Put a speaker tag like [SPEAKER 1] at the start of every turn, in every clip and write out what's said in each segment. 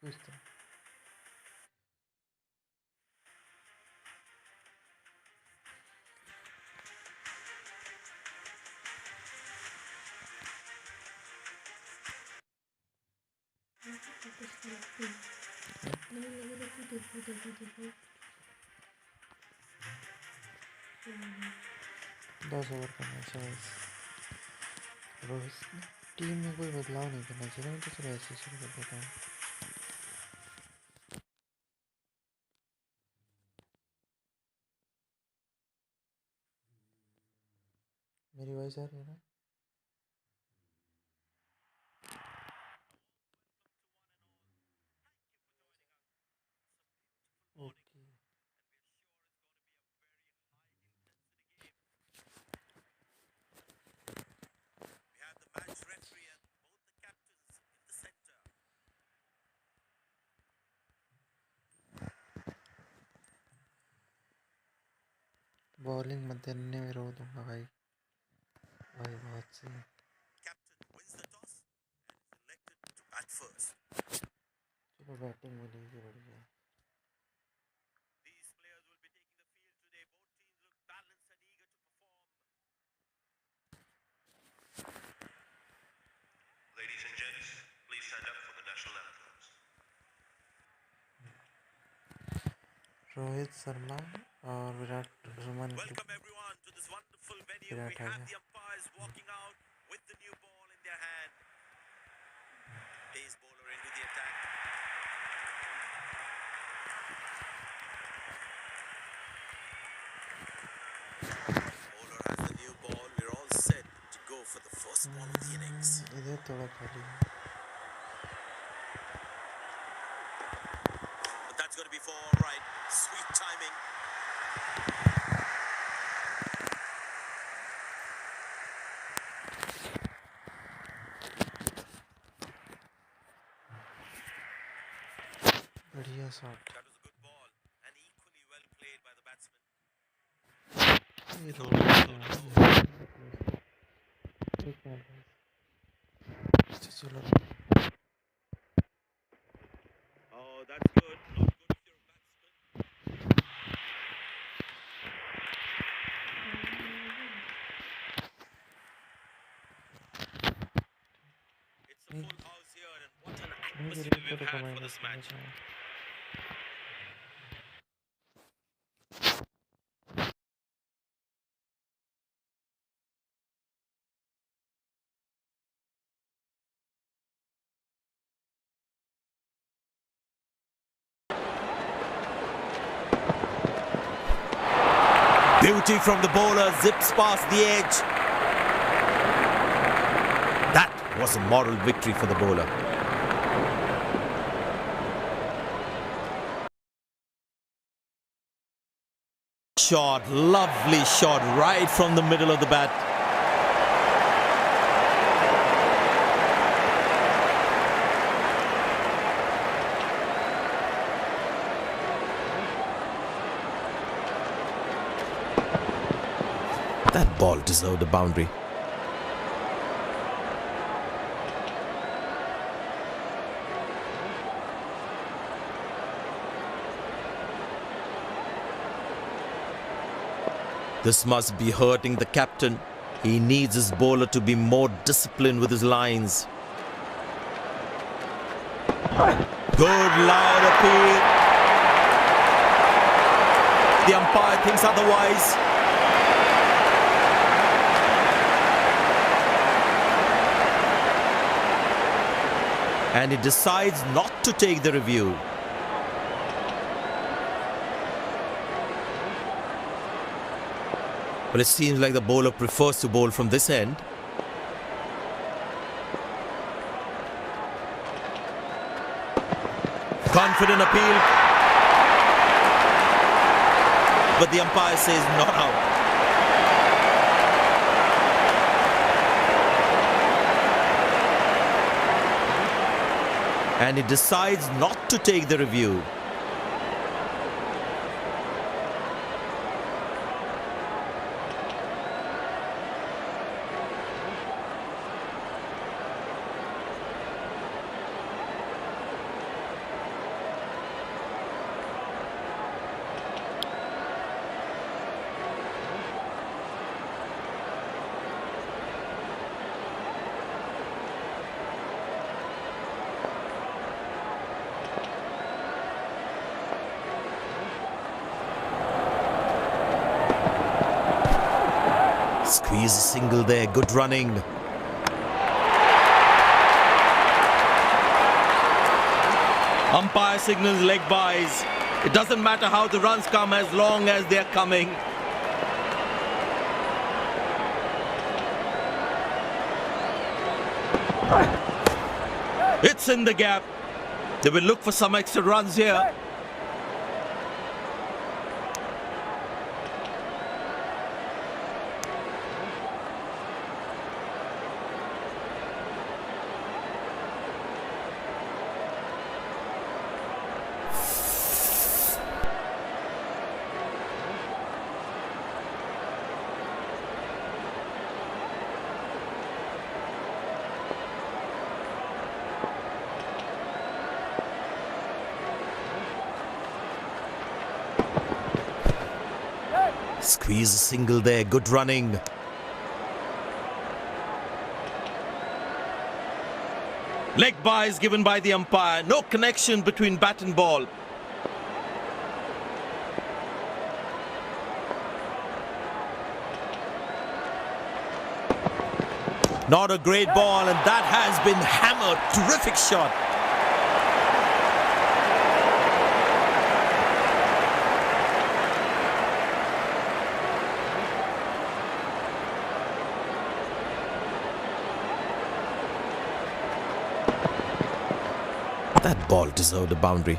[SPEAKER 1] पूछता 10 ओवर का मैच है। रोहित टीम में कोई बदलाव नहीं करना चाहिए, मैं तो चलो ऐसे शुरू कर देता हूँ। मेरी वॉइस आ रही है ना? ओके। बॉलिंग मत देने में रो दूंगा भाई। भाई बहुत सही। चलो बैटिंग मिलेगी बढ़िया।
[SPEAKER 2] Ladies and gents, please stand up for the national anthems.
[SPEAKER 1] Rohit Sharma और विराट सुमन।
[SPEAKER 2] Welcome everyone to this wonderful venue. We
[SPEAKER 1] Virat uh
[SPEAKER 2] have
[SPEAKER 1] गया।
[SPEAKER 2] the umpires walking out with the new ball in their hand. Pace bowler into the attack. Bowler has the new ball. We're all set to go for the first ball of the innings.
[SPEAKER 1] इधर थोड़ा खाली।
[SPEAKER 2] But that's going to be for all right. Sweet timing.
[SPEAKER 1] बढ़िया shot.
[SPEAKER 2] That was a good ball and equally well played by the batsman.
[SPEAKER 1] ये road एक minute. चलो
[SPEAKER 2] Oh, that's good. Not good if you're a batsman. It's a full house here, and what an atmosphere we've had for this match. Beauty from the bowler, zips past the edge. That was a moral victory for the bowler. Shot, lovely shot right from the middle of the bat. That ball deserved a boundary. This must be hurting the captain. He needs his bowler to be more disciplined with his lines. Good loud appeal. The umpire thinks otherwise. And he decides not to take the review. But it seems like the bowler prefers to bowl from this end. Confident appeal. But the umpire says not out. And he decides not to take the review. Squeeze a single there, good running. Umpire signals leg byes. It doesn't matter how the runs come as long as they're coming. It's in the gap. They will look for some extra runs here. Squeeze a single there, good running. Leg byes given by the umpire. No connection between bat and ball. Not a great ball, and that has been hammered. Terrific shot. That ball deserved a boundary.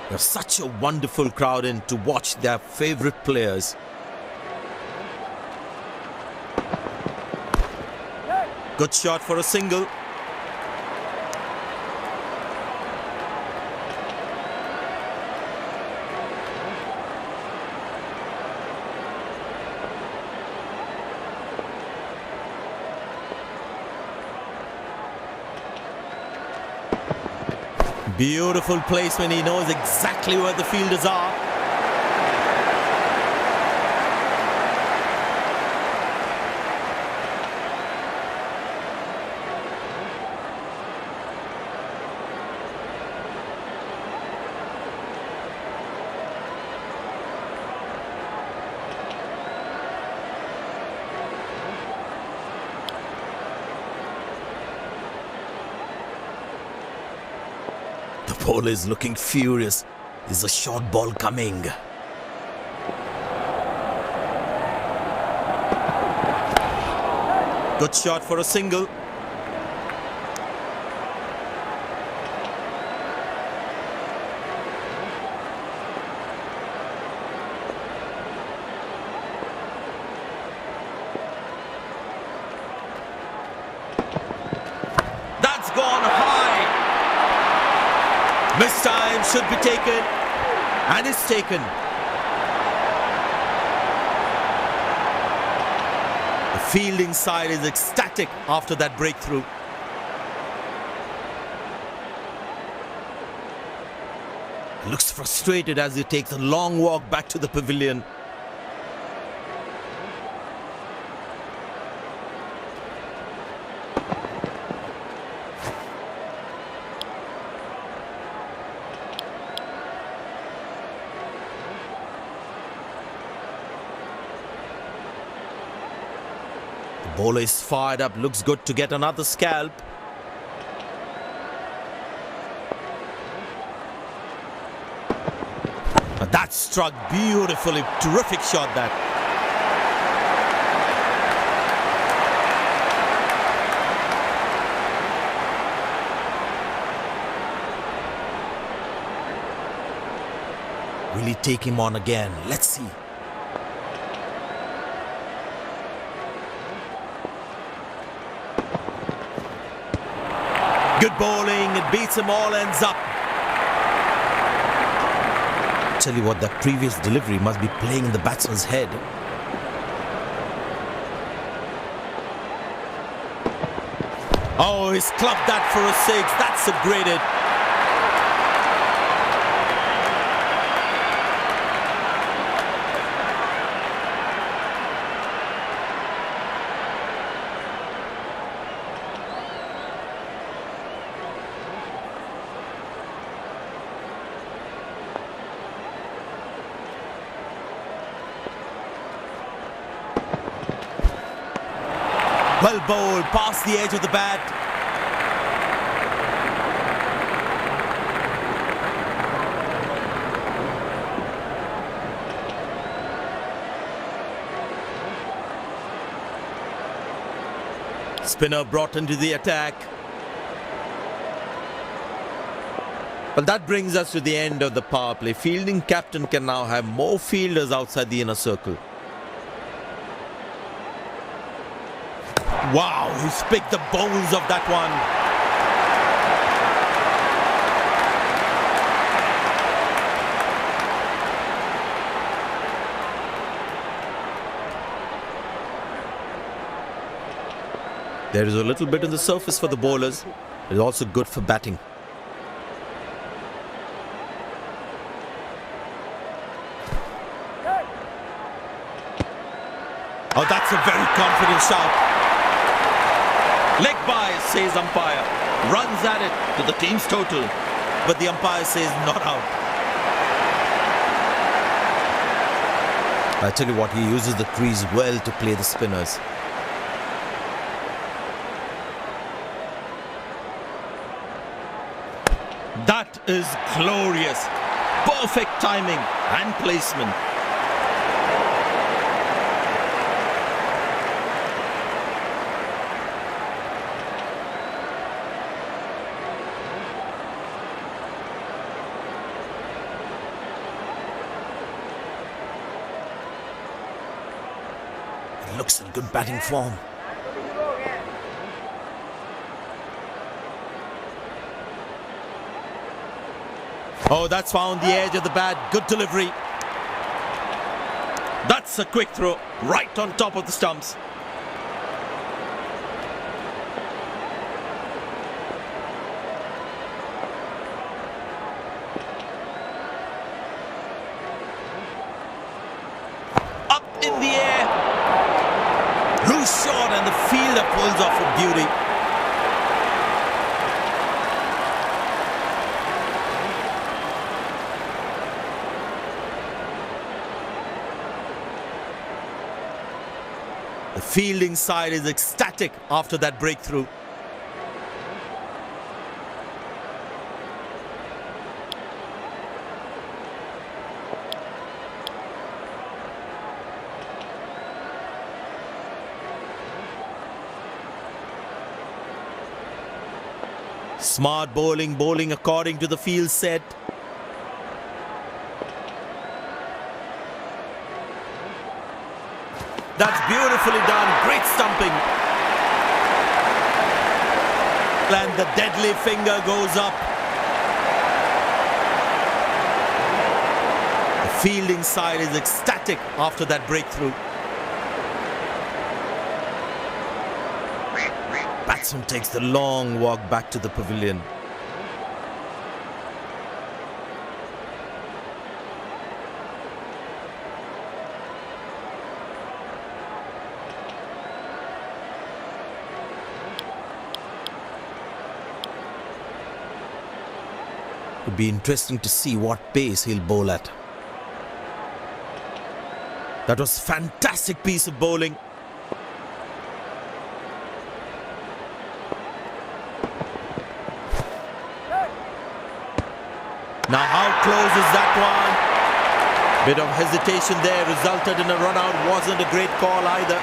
[SPEAKER 2] There's such a wonderful crowd in to watch their favorite players. Good shot for a single. Beautiful placement. He knows exactly where the fielders are. The bowler is looking furious. There's a short ball coming. Good shot for a single. That's gone high. Missed time should be taken, and it's taken. The fielding side is ecstatic after that breakthrough. He looks frustrated as he takes a long walk back to the pavilion. The bowler is fired up, looks good to get another scalp. That struck beautifully, terrific shot that. Will he take him on again? Let's see. Good bowling, it beats them all, ends up. Tell you what, that previous delivery must be playing in the batsman's head. Oh, he's clubbed that for a six. That's a great hit. Well bowled, past the edge of the bat. Spinner brought into the attack. Well, that brings us to the end of the power play. Fielding captain can now have more fielders outside the inner circle. Wow, he's picked the bones of that one. There is a little bit on the surface for the bowlers. It's also good for batting. Oh, that's a very confident shot. Leg bias, says umpire. Runs at it to the team's total. But the umpire says not out. I tell you what, he uses the crease well to play the spinners. That is glorious. Perfect timing and placement. It looks in good batting form. Oh, that's found the edge of the bat. Good delivery. That's a quick throw right on top of the stumps. Up in the air. Loose shot and the fielder pulls off with beauty. The fielding side is ecstatic after that breakthrough. Smart bowling according to the field set. That's beautifully done. Great stumping. And the deadly finger goes up. The fielding side is ecstatic after that breakthrough. Batsman takes the long walk back to the pavilion. It'll be interesting to see what pace he'll bowl at. That was a fantastic piece of bowling. Now how close is that one? Bit of hesitation there resulted in a run out. Wasn't a great call either.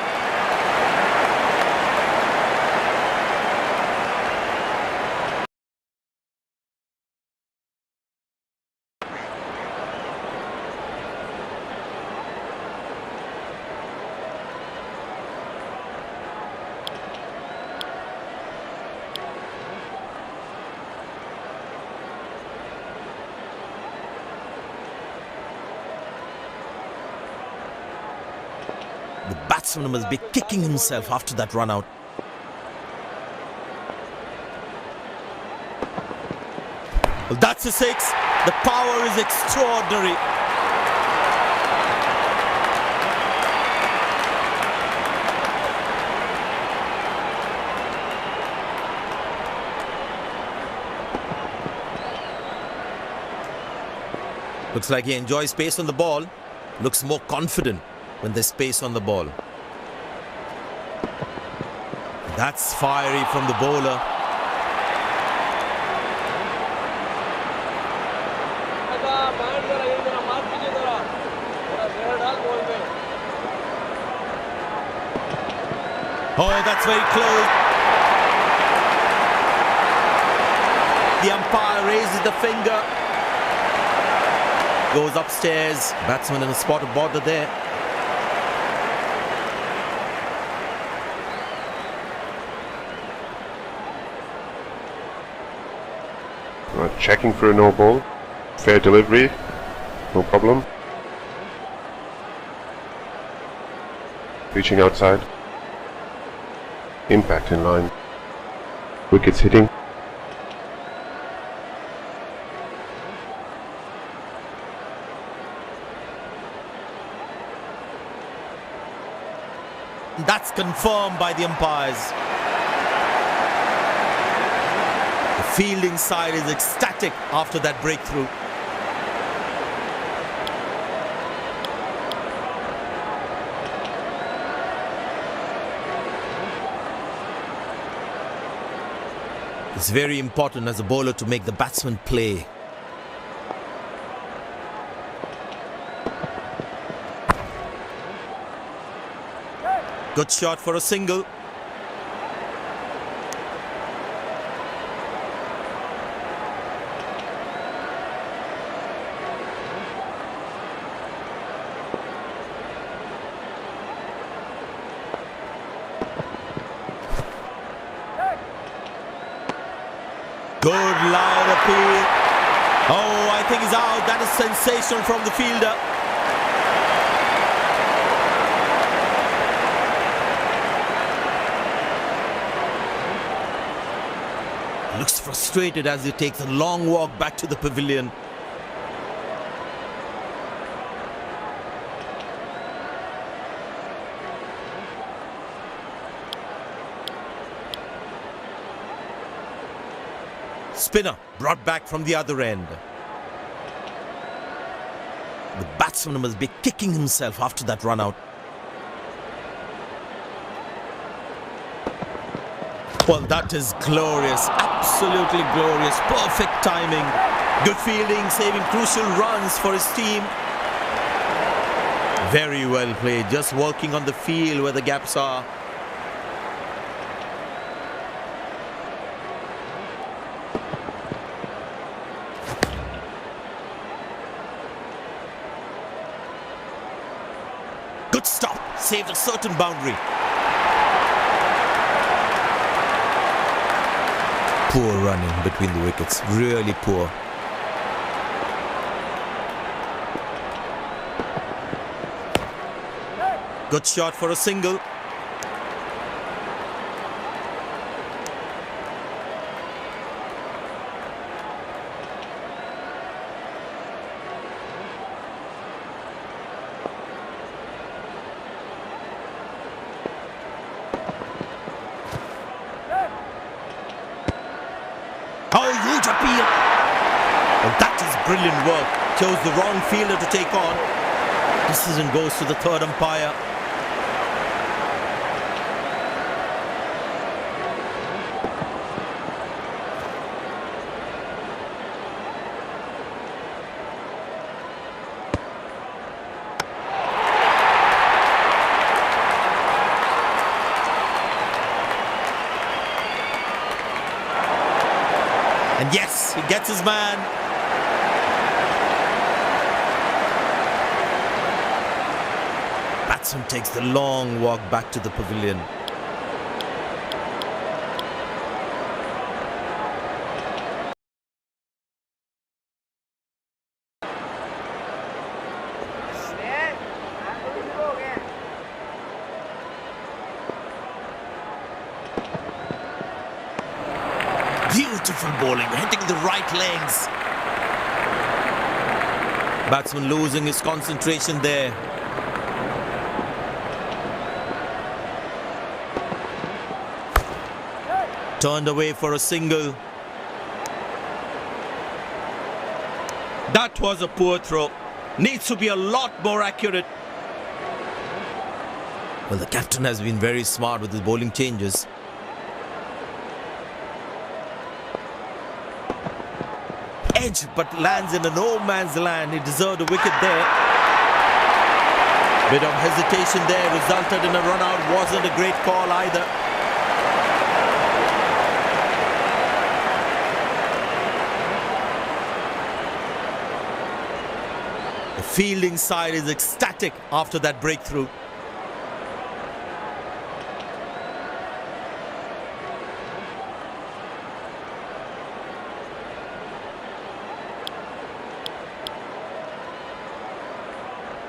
[SPEAKER 2] The batsman must be kicking himself after that run out. Well, that's a six. The power is extraordinary. Looks like he enjoys space on the ball. Looks more confident when there's space on the ball. That's fiery from the bowler. Oh, that's very close. The umpire raises the finger. Goes upstairs. Batsman in a spot of bother there.
[SPEAKER 3] Checking for a no ball. Fair delivery. No problem. Reaching outside. Impact in line. Wickets hitting.
[SPEAKER 2] That's confirmed by the umpires. The fielding side is ecstatic after that breakthrough. It's very important as a bowler to make the batsman play. Good shot for a single. Good loud appeal. Oh, I think he's out. That is sensational from the fielder. Looks frustrated as he takes a long walk back to the pavilion. Spinner brought back from the other end. The batsman must be kicking himself after that run out. Well, that is glorious, absolutely glorious, perfect timing, good fielding, saving crucial runs for his team. Very well played, just working on the field where the gaps are. Good stop, saved a certain boundary. Poor running between the wickets, really poor. Good shot for a single. Oh, huge appeal. Well, that is brilliant work. Chose the wrong fielder to take on. Decision goes to the third umpire. And yes, he gets his man. Batsman takes the long walk back to the pavilion. Beautiful bowling, hitting the right legs. Batsman losing his concentration there. Turned away for a single. That was a poor throw. Needs to be a lot more accurate. Well, the captain has been very smart with his bowling changes. edge but lands in a no man's land. He deserved a wicket there. Bit of hesitation there resulted in a run out. Wasn't a great call either. The fielding side is ecstatic after that breakthrough.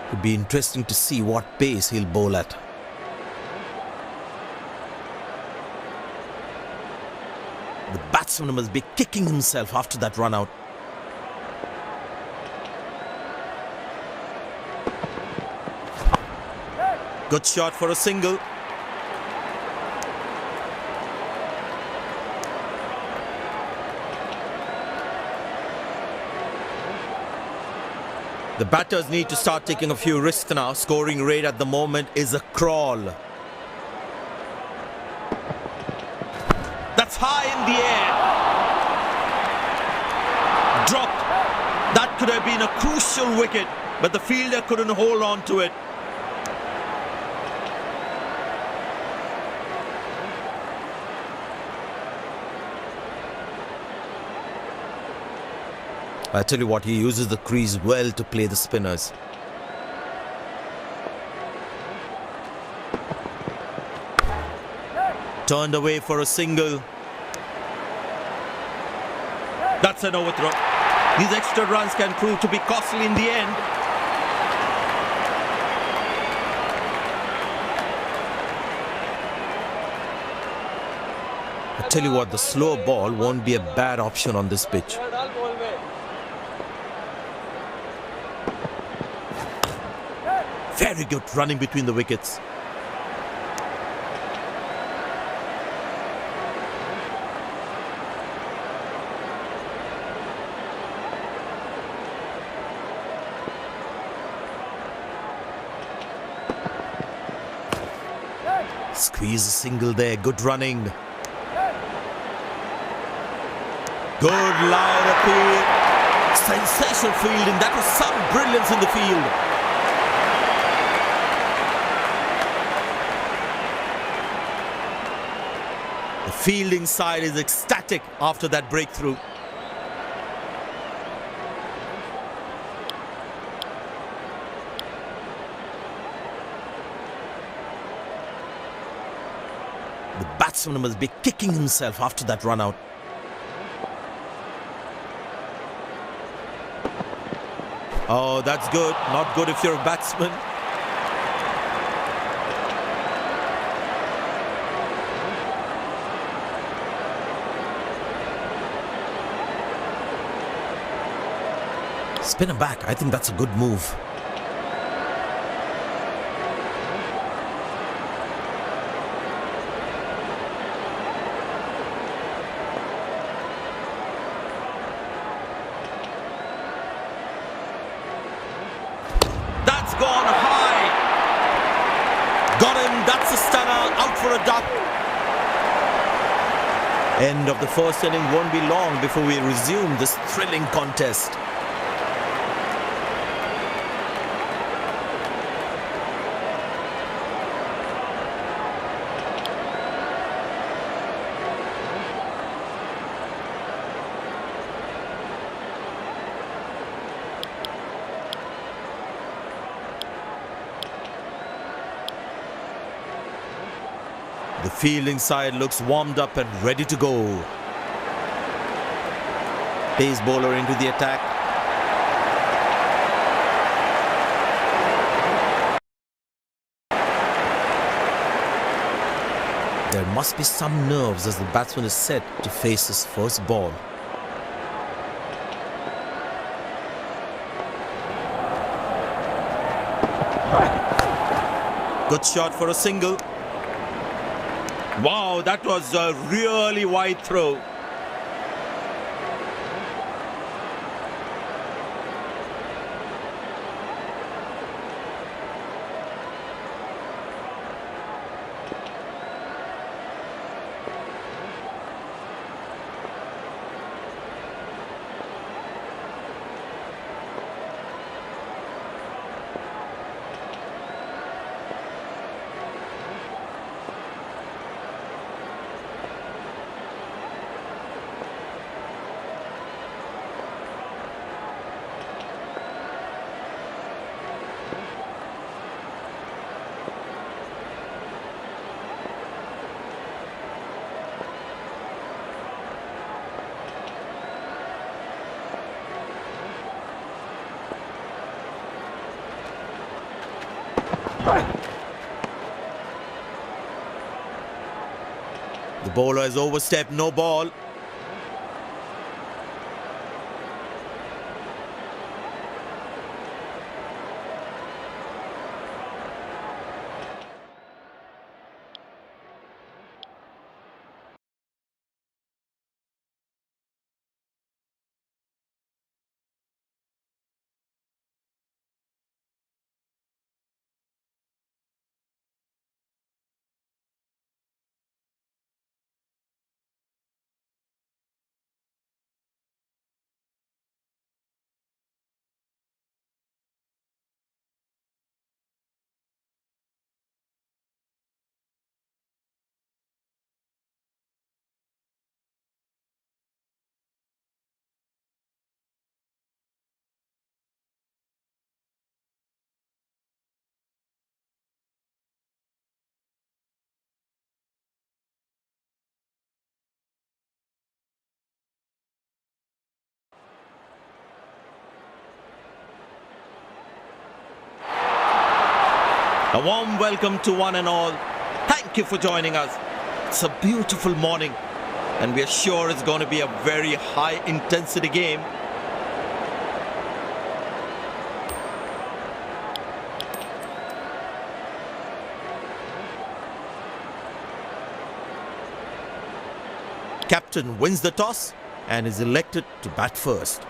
[SPEAKER 2] It'd be interesting to see what pace he'll bowl at. The batsman must be kicking himself after that run out. Good shot for a single. The batters need to start taking a few risks now. Scoring rate at the moment is a crawl. That's high in the air. Dropped. That could have been a crucial wicket, but the fielder couldn't hold on to it. I tell you what, he uses the crease well to play the spinners. Turned away for a single. That's an overthrow. These extra runs can prove to be costly in the end. I tell you what, the slow ball won't be a bad option on this pitch. Very good running between the wickets. Squeeze a single there, good running. Good loud appeal. Sensational fielding, that was some brilliance in the field. The fielding side is ecstatic after that breakthrough. The batsman must be kicking himself after that run out. Oh, that's good. Not good if you're a batsman. Spinner back. I think that's a good move. That's gone high. Got him. That's a stunner. Out for a duck. End of the first inning won't be long before we resume this thrilling contest. The fielding side looks warmed up and ready to go. Pace bowler into the attack. There must be some nerves as the batsman is set to face his first ball. Good shot for a single. Wow, that was a really wide throw. The bowler has overstepped, no ball. A warm welcome to one and all. Thank you for joining us. It's a beautiful morning and we are sure it's going to be a very high intensity game. Captain wins the toss and is elected to bat first.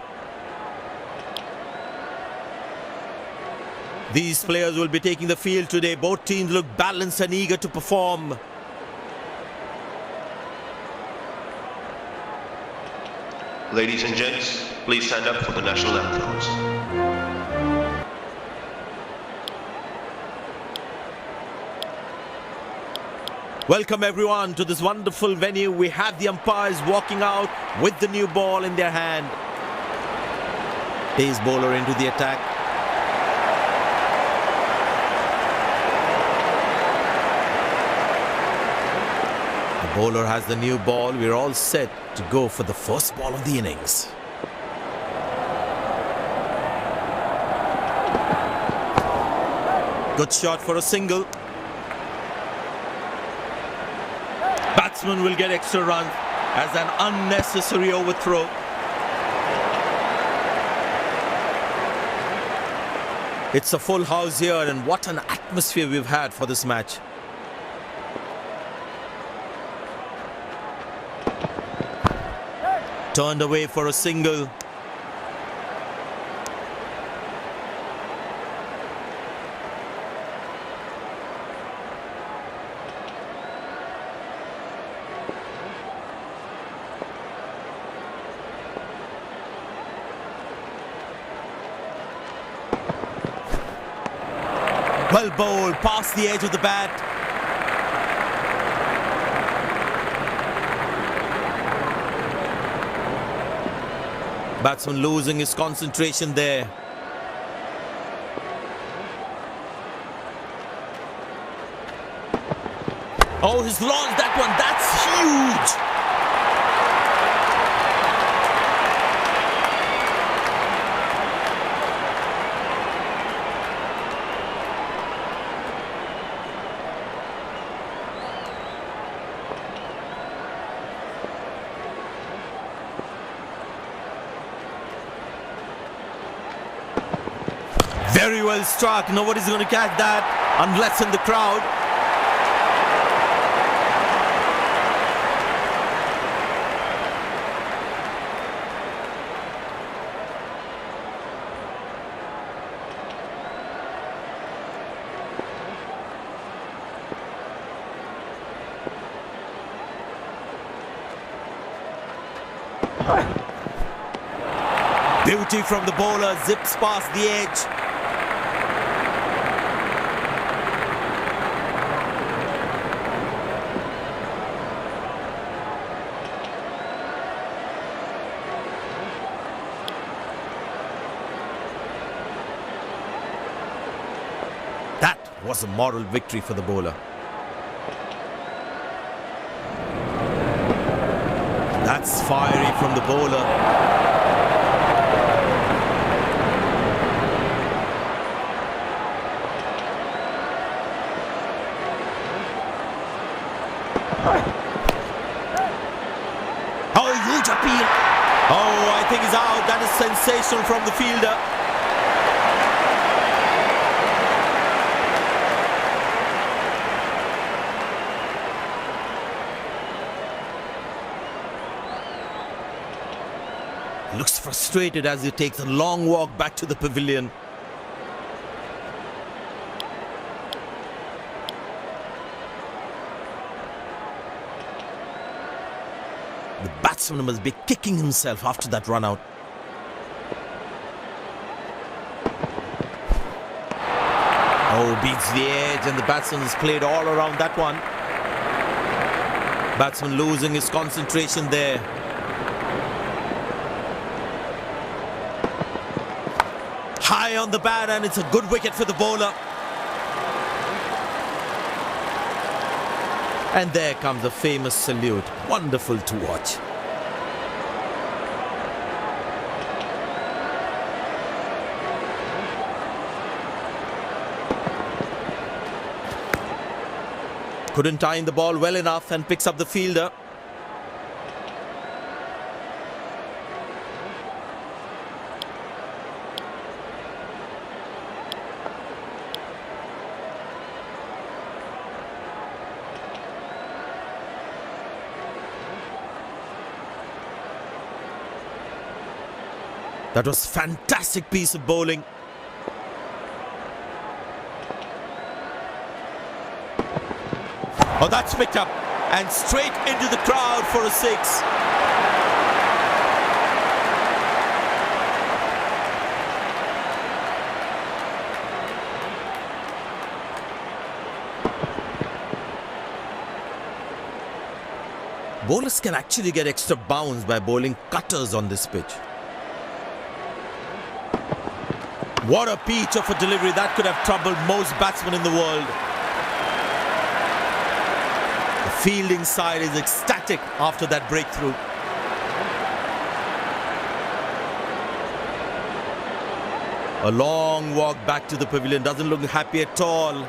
[SPEAKER 2] These players will be taking the field today. Both teams look balanced and eager to perform.
[SPEAKER 4] Ladies and gents, please stand up for the national anthems.
[SPEAKER 2] Welcome everyone to this wonderful venue. We have the umpires walking out with the new ball in their hand. Pace bowler into the attack. The bowler has the new ball. We're all set to go for the first ball of the innings. Good shot for a single. Batsman will get extra runs as an unnecessary overthrow. It's a full house here and what an atmosphere we've had for this match. Turned away for a single. Well bowled, past the edge of the bat. Batsman losing his concentration there. Oh, he's launched that one. That's huge. Very well struck. Nobody's going to catch that unless in the crowd. Beauty from the bowler, zips past the edge. That was a moral victory for the bowler. That's fiery from the bowler. Wow, that is sensational from the fielder. Looks frustrated as he takes a long walk back to the pavilion. The batsman must be kicking himself after that run out. Oh, beats the edge and the batsman has played all around that one. Batsman losing his concentration there. High on the bat and it's a good wicket for the bowler. And there comes the famous salute. Wonderful to watch. Couldn't time the ball well enough and picks up the fielder. That was fantastic piece of bowling. Oh, that's picked up and straight into the crowd for a six. Bowlers can actually get extra bounce by bowling cutters on this pitch. What a peach of a delivery. That could have troubled most batsmen in the world. The fielding side is ecstatic after that breakthrough. A long walk back to the pavilion. Doesn't look happy at all.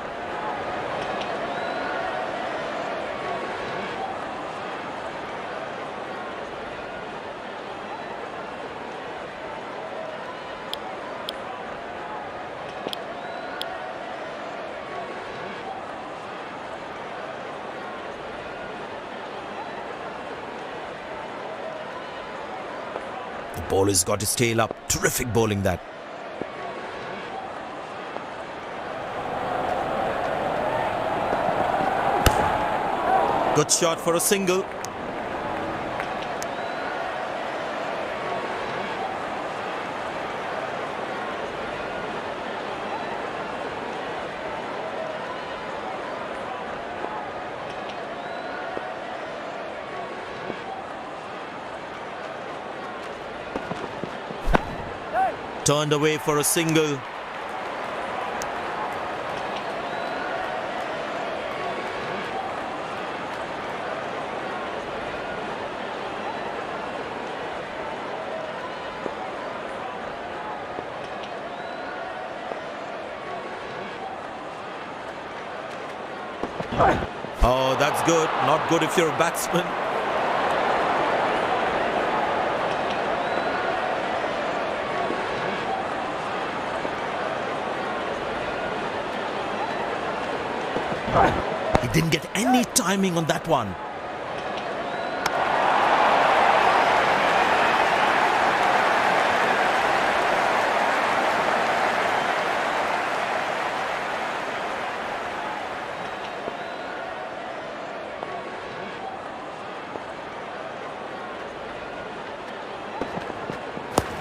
[SPEAKER 2] The bowler's got his tail up. Terrific bowling that. Good shot for a single. Turned away for a single. Oh, that's good. Not good if you're a batsman. He didn't get any timing on that one.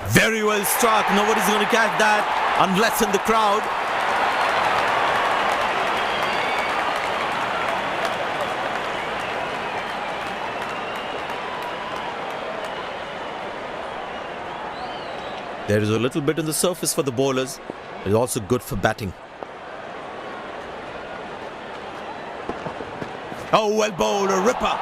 [SPEAKER 2] Very well struck. Nobody's going to catch that unless in the crowd. There is a little bit on the surface for the bowlers. It is also good for batting. Oh, well bowled, a ripper.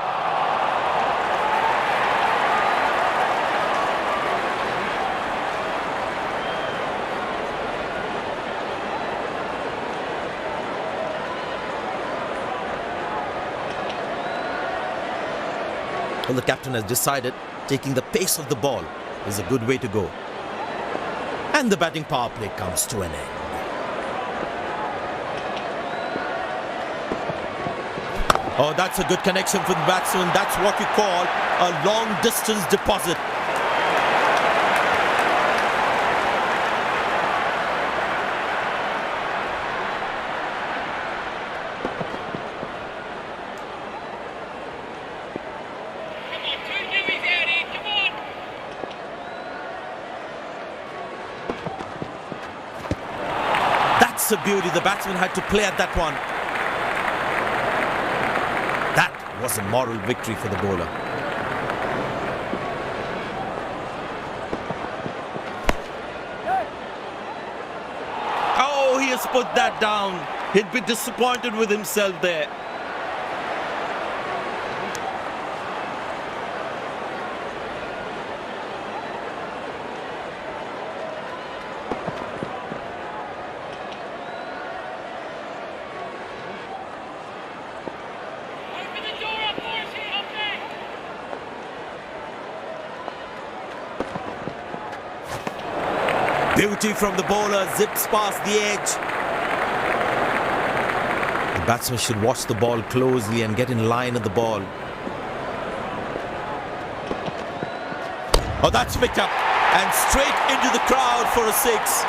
[SPEAKER 2] Well, the captain has decided, taking the pace of the ball, is a good way to go. And the batting power play comes to an end. Oh, that's a good connection for the batsman. That's what you call a long distance deposit. That's a beauty. The batsman had to play at that one. That was a moral victory for the bowler. Oh, he has put that down. He'd be disappointed with himself there. Beauty from the bowler, zips past the edge. The batsman should watch the ball closely and get in line at the ball. Oh, that's picked up and straight into the crowd for a six.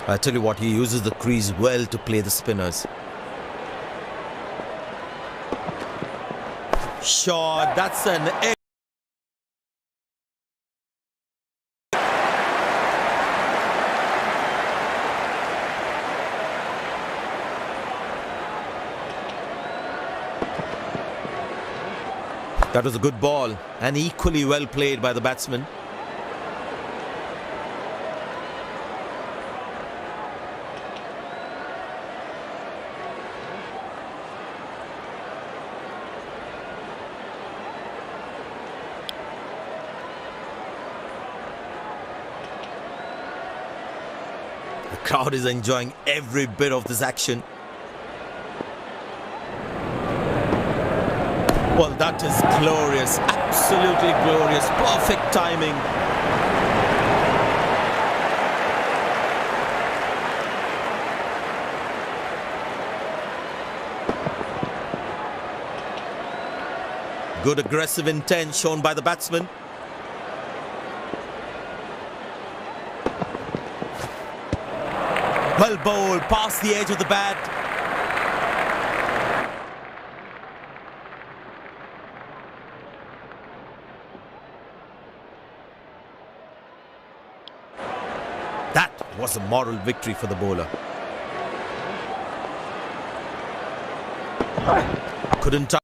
[SPEAKER 2] I tell you what, he uses the crease well to play the spinners. Shot, that's an egg. That was a good ball and equally well played by the batsman. The crowd is enjoying every bit of this action. Well, that is glorious, absolutely glorious, perfect timing. Good aggressive intent shown by the batsman. Well bowled, past the edge of the bat. That was a moral victory for the bowler. Couldn't tie.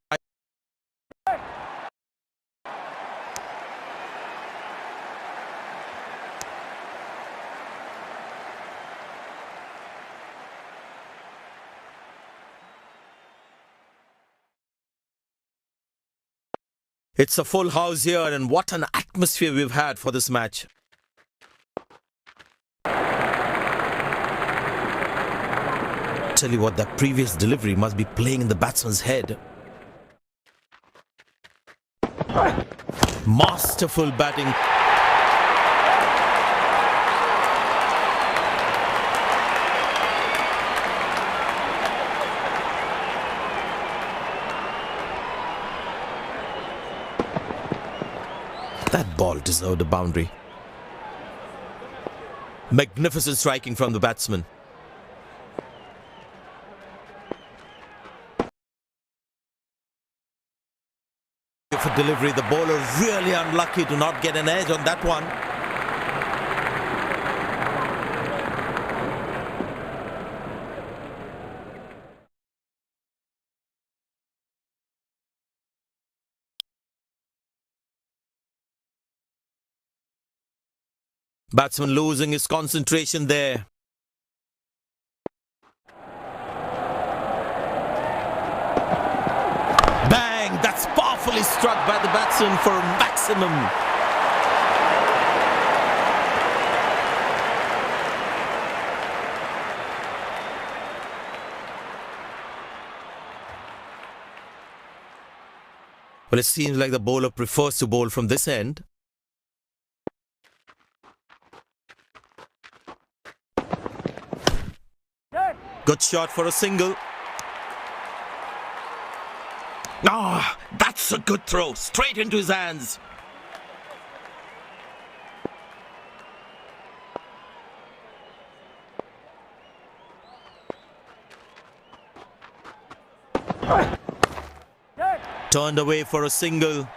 [SPEAKER 2] It's a full house here, and what an atmosphere we've had for this match. Tell you what, that previous delivery must be playing in the batsman's head. Masterful batting. That ball deserved a boundary. Magnificent striking from the batsman. For delivery, the bowler really unlucky to not get an edge on that one. Batsman losing his concentration there. Bang! That's powerfully struck by the batsman for maximum. Well, it seems like the bowler prefers to bowl from this end. Good shot for a single. Ah, that's a good throw. Straight into his hands. Turned away for a single.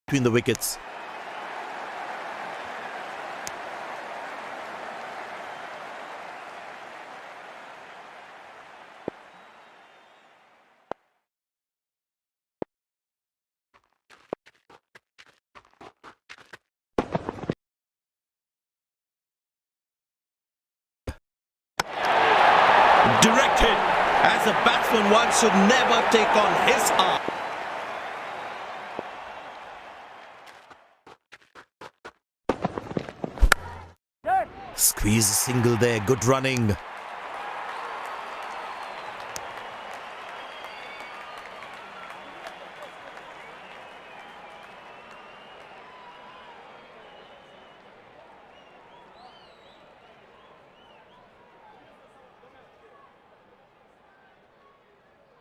[SPEAKER 2] Between the wickets. Directed. As a batsman, one should never take on his arm. Squeeze a single there. Good running.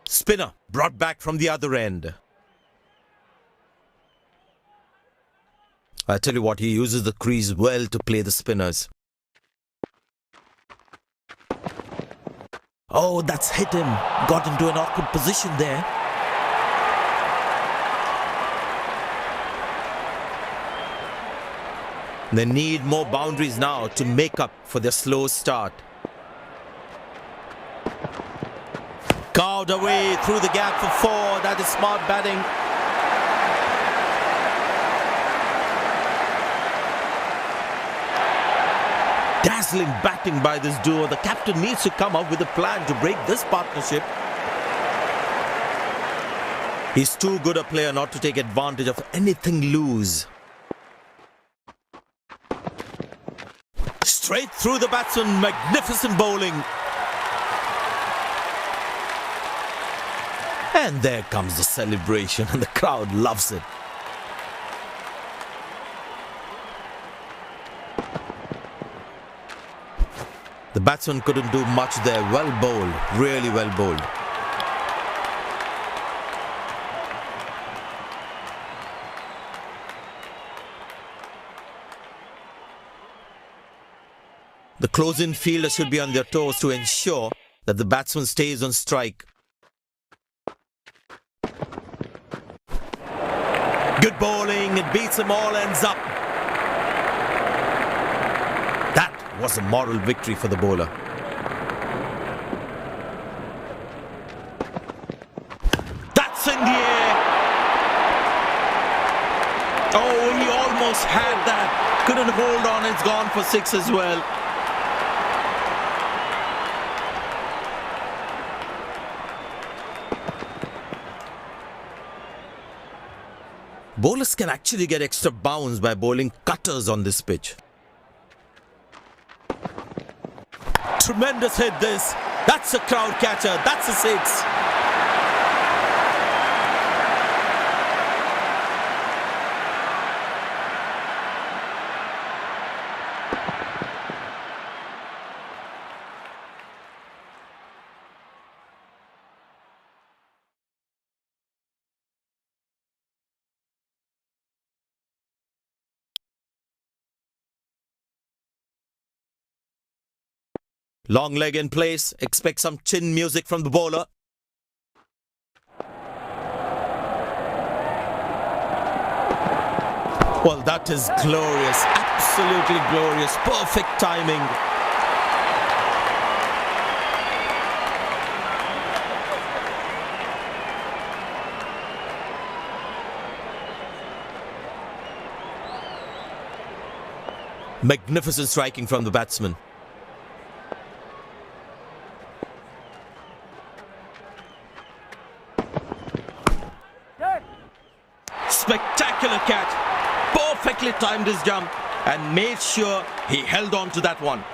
[SPEAKER 2] Spinner brought back from the other end. I tell you what, he uses the crease well to play the spinners. Oh, that's hit him. Got into an awkward position there. They need more boundaries now to make up for their slow start. Carved away through the gap for 4. That is smart batting. Dazzling batting by this duo. The captain needs to come up with a plan to break this partnership. He's too good a player not to take advantage of anything loose. Straight through the batsman. Magnificent bowling. And there comes the celebration, and the crowd loves it. The batsman couldn't do much there. Well bowled. Really well bowled. The close-in fielder should be on their toes to ensure that the batsman stays on strike. Good bowling, it beats them all, ends up. That was a moral victory for the bowler. That's in the air. Oh, he almost had that. Couldn't hold on, it's gone for 6 as well. Bowlers can actually get extra bounce by bowling cutters on this pitch. Tremendous hit this. That's a crowd catcher. That's a 6. Long leg in place. Expect some chin music from the bowler. Well, that is glorious. Absolutely glorious. Perfect timing. Magnificent striking from the batsman. timed his jump and made sure he held on to that one.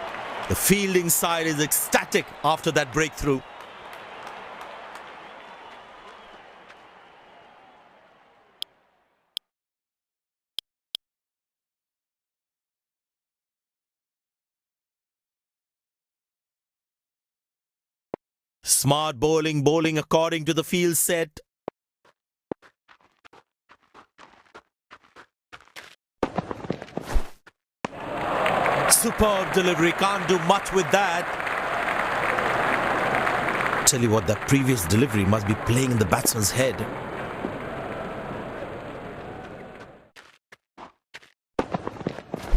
[SPEAKER 2] The fielding side is ecstatic after that breakthrough. Smart bowling according to the field set. Superb delivery, can't do much with that. Tell you what, that previous delivery must be playing in the batsman's head.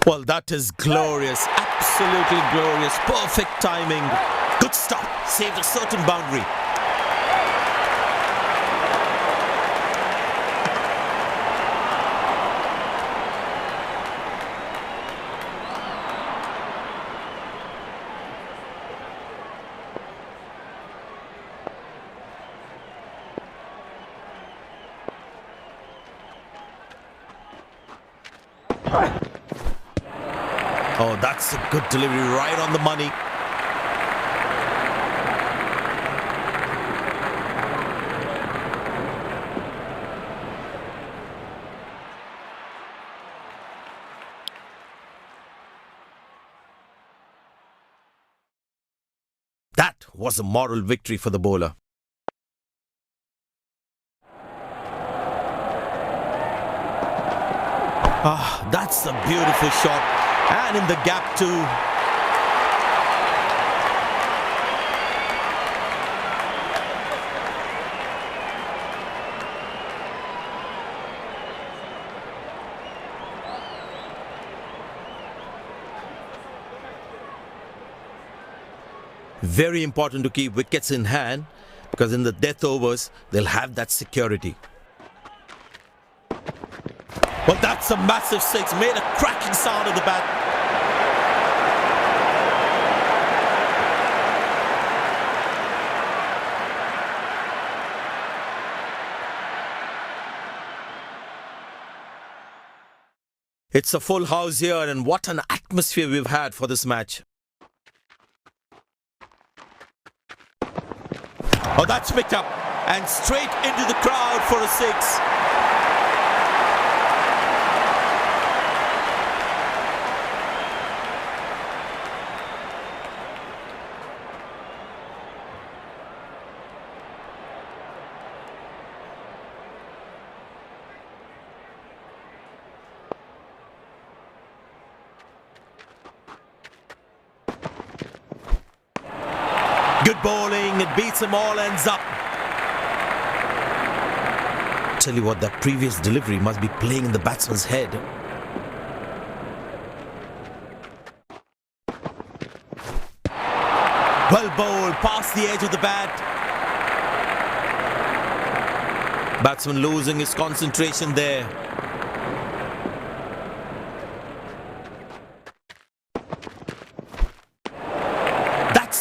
[SPEAKER 2] Well, that is glorious, absolutely glorious, perfect timing. Good stop, saved a certain boundary. Oh, that's a good delivery, right on the money. That was a moral victory for the bowler. Ah, that's a beautiful shot. And in the gap too. Very important to keep wickets in hand, because in the death overs, they'll have that security. Well, that's a massive six, made a cracking sound of the bat. It's a full house here, and what an atmosphere we've had for this match. Oh, that's picked up and straight into the crowd for a six. Good bowling, it beats them all, ends up. Tell you what, that previous delivery must be playing in the batsman's head. Well bowled, past the edge of the bat. Batsman losing his concentration there.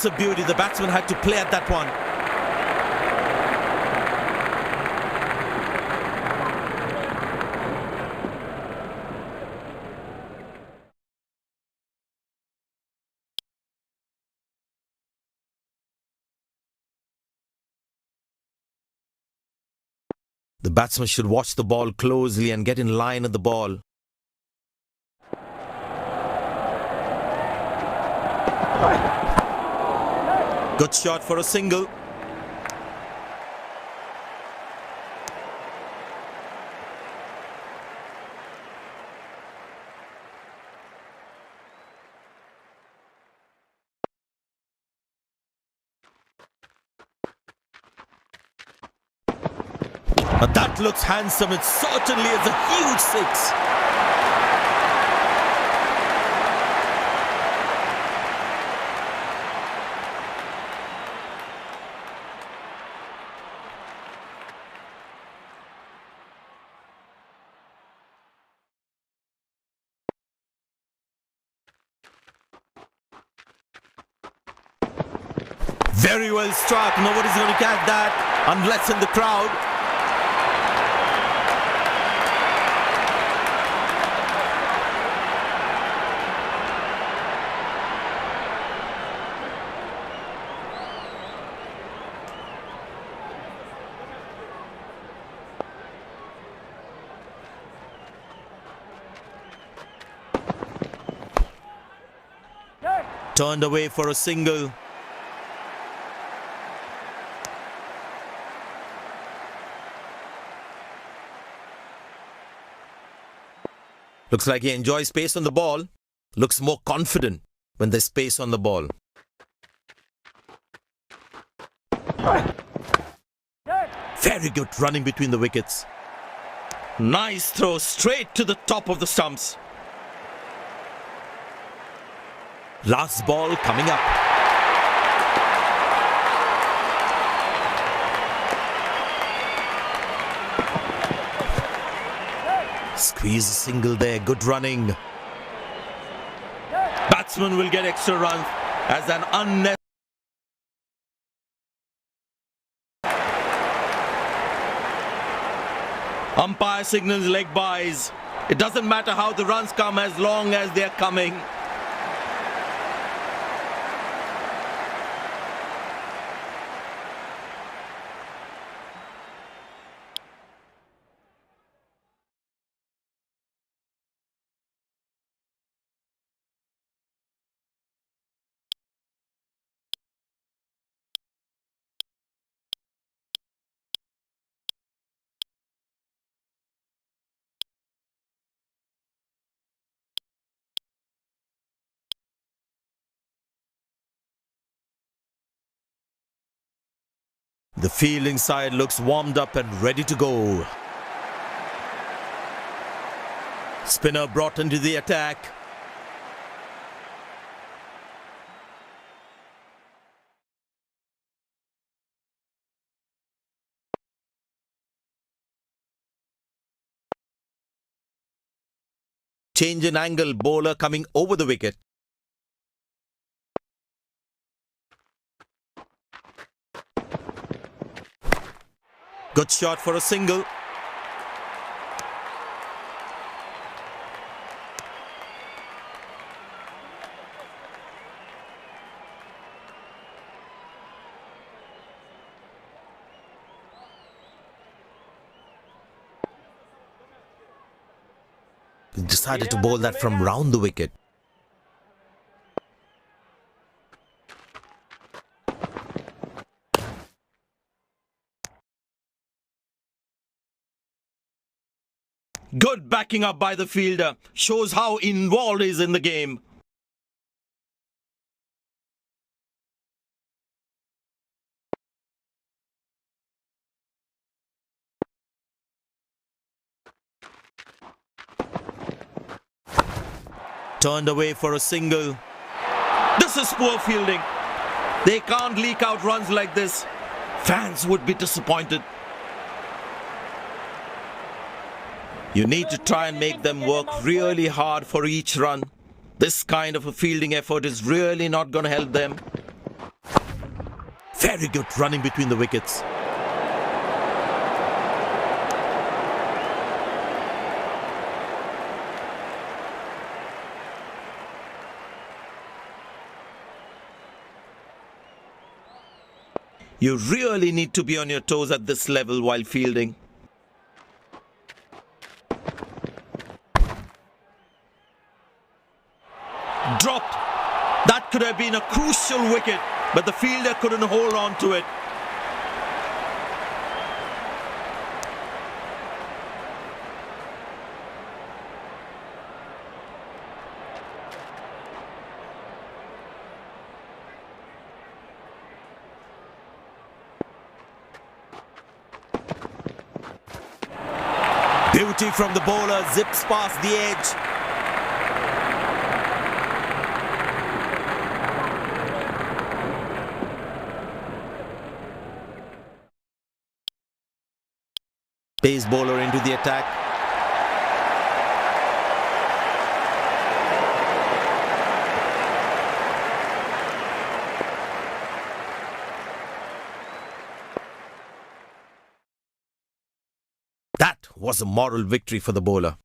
[SPEAKER 2] A beauty, the batsman had to play at that one. The batsman should watch the ball closely and get in line at the ball. Good shot for a single. That looks handsome. It certainly is a huge six. Very well struck. Nobody's going to catch that unless in the crowd. Turned away for a single. Looks like he enjoys space on the ball. Looks more confident when there's space on the ball. Very good running between the wickets. Nice throw straight to the top of the stumps. Last ball coming up. Squeeze a single there, good running. Batsman will get extra runs as an unnecessary. Umpire signals leg byes. It doesn't matter how the runs come as long as they're coming. The fielding side looks warmed up and ready to go. Spinner brought into the attack. Change in angle, bowler coming over the wicket. Good shot for a single. He decided to bowl that from round the wicket. Good backing up by the fielder. Shows how involved he is in the game. Turned away for a single. This is poor fielding. They can't leak out runs like this. Fans would be disappointed. You need to try and make them work really hard for each run. This kind of a fielding effort is really not going to help them. Very good running between the wickets. You really need to be on your toes at this level while fielding. Dropped. That could have been a crucial wicket, but the fielder couldn't hold on to it. Beauty from the bowler, zips past the edge. Pace bowler into the attack. That was a moral victory for the bowler.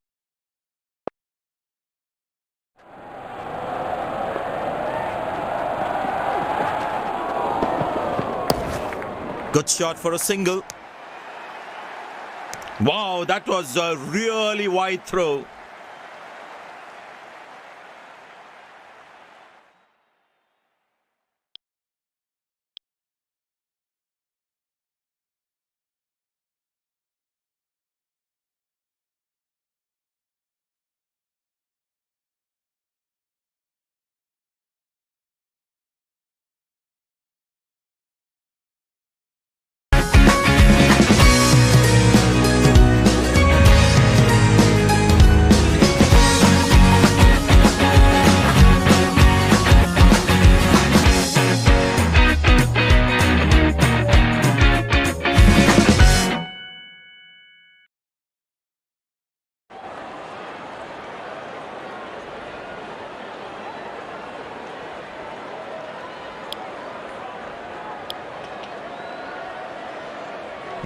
[SPEAKER 2] Good shot for a single. Wow, that was a really wide throw.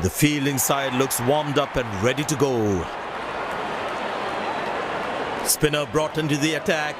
[SPEAKER 2] The fielding side looks warmed up and ready to go. Spinner brought into the attack.